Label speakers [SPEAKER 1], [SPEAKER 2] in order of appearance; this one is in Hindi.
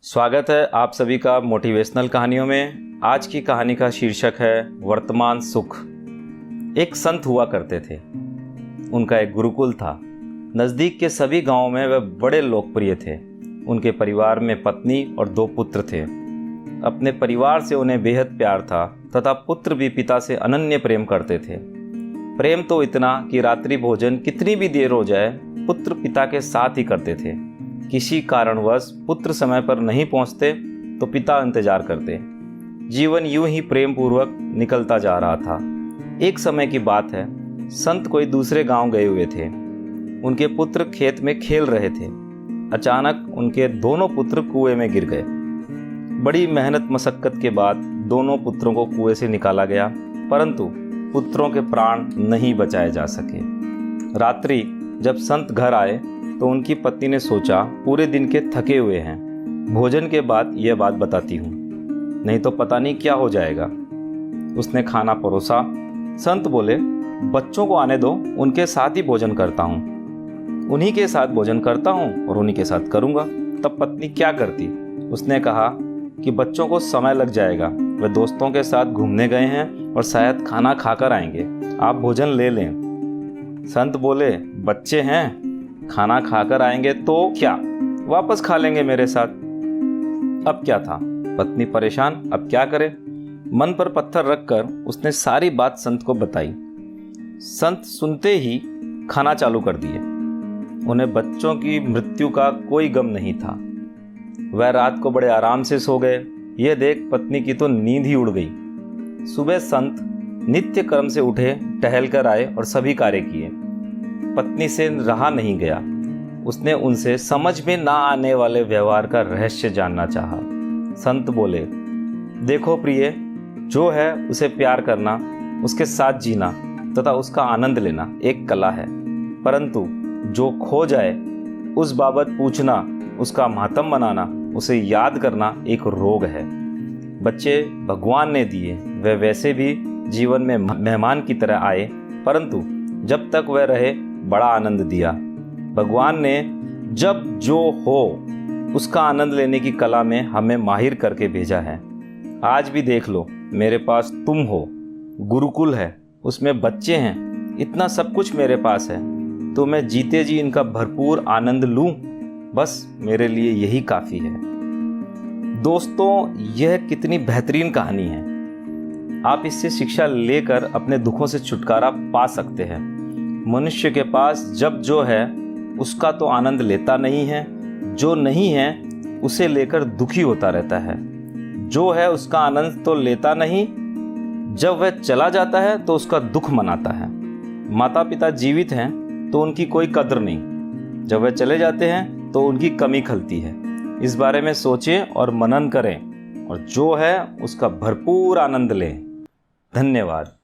[SPEAKER 1] स्वागत है आप सभी का मोटिवेशनल कहानियों में। आज की कहानी का शीर्षक है वर्तमान सुख। एक संत हुआ करते थे। उनका एक गुरुकुल था। नज़दीक के सभी गांवों में वे बड़े लोकप्रिय थे। उनके परिवार में पत्नी और 2 पुत्र थे। अपने परिवार से उन्हें बेहद प्यार था तथा पुत्र भी पिता से अनन्य प्रेम करते थे। प्रेम तो इतना कि रात्रि भोजन कितनी भी देर हो जाए पुत्र पिता के साथ ही करते थे। किसी कारणवश पुत्र समय पर नहीं पहुंचते तो पिता इंतजार करते। जीवन यूं ही प्रेम पूर्वक निकलता जा रहा था। एक समय की बात है, संत कोई दूसरे गांव गए हुए थे। उनके पुत्र खेत में खेल रहे थे। अचानक उनके दोनों पुत्र कुएं में गिर गए। बड़ी मेहनत मशक्कत के बाद दोनों पुत्रों को कुएं से निकाला गया, परंतु पुत्रों के प्राण नहीं बचाए जा सके। रात्रि जब संत घर आए तो उनकी पत्नी ने सोचा, पूरे दिन के थके हुए हैं, भोजन के बाद यह बात बताती हूँ, नहीं तो पता नहीं क्या हो जाएगा। उसने खाना परोसा। संत बोले, बच्चों को आने दो, उनके साथ ही भोजन करता हूँ। उन्हीं के साथ भोजन करता हूँ और उन्हीं के साथ करूँगा। तब पत्नी क्या करती? उसने कहा कि बच्चों को समय लग जाएगा, वे दोस्तों के साथ घूमने गए हैं और शायद खाना खाकर आएंगे, आप भोजन ले लें। संत बोले, बच्चे हैं, खाना खाकर आएंगे तो क्या, वापस खा लेंगे मेरे साथ। अब क्या था? पत्नी परेशान, अब क्या करे? मन पर पत्थर रखकर उसने सारी बात संत को बताई। संत सुनते ही खाना चालू कर दिए। उन्हें बच्चों की मृत्यु का कोई गम नहीं था। वह रात को बड़े आराम से सो गए। यह देख पत्नी की तो नींद ही उड़ गई। सुबह संत नित्य कर्म से उठे, टहल कर आए और सभी कार्य किए। पत्नी से रहा नहीं गया। उसने उनसे समझ में ना आने वाले व्यवहार का रहस्य जानना चाहा। संत बोले, देखो प्रिय, जो है उसे प्यार करना, उसके साथ जीना तथा उसका आनंद लेना एक कला है, परंतु जो खो जाए उस बाबत पूछना, उसका मातम मनाना, उसे याद करना एक रोग है। बच्चे भगवान ने दिए, वे वैसे भी जीवन में मेहमान की तरह आए, परंतु जब तक वह रहे बड़ा आनंद दिया। भगवान ने जब जो हो उसका आनंद लेने की कला में हमें माहिर करके भेजा है। आज भी देख लो, मेरे पास तुम हो, गुरुकुल है, उसमें बच्चे हैं, इतना सब कुछ मेरे पास है, तो मैं जीते जी इनका भरपूर आनंद लूं, बस मेरे लिए यही काफ़ी है। दोस्तों, यह कितनी बेहतरीन कहानी है। आप इससे शिक्षा लेकर अपने दुखों से छुटकारा पा सकते हैं। मनुष्य के पास जब जो है उसका तो आनंद लेता नहीं है, जो नहीं है उसे लेकर दुखी होता रहता है। जो है उसका आनंद तो लेता नहीं, जब वह चला जाता है तो उसका दुख मनाता है। माता पिता जीवित हैं तो उनकी कोई कद्र नहीं, जब वह चले जाते हैं तो उनकी कमी खलती है। इस बारे में सोचें और मनन करें और जो है उसका भरपूर आनंद लें। धन्यवाद।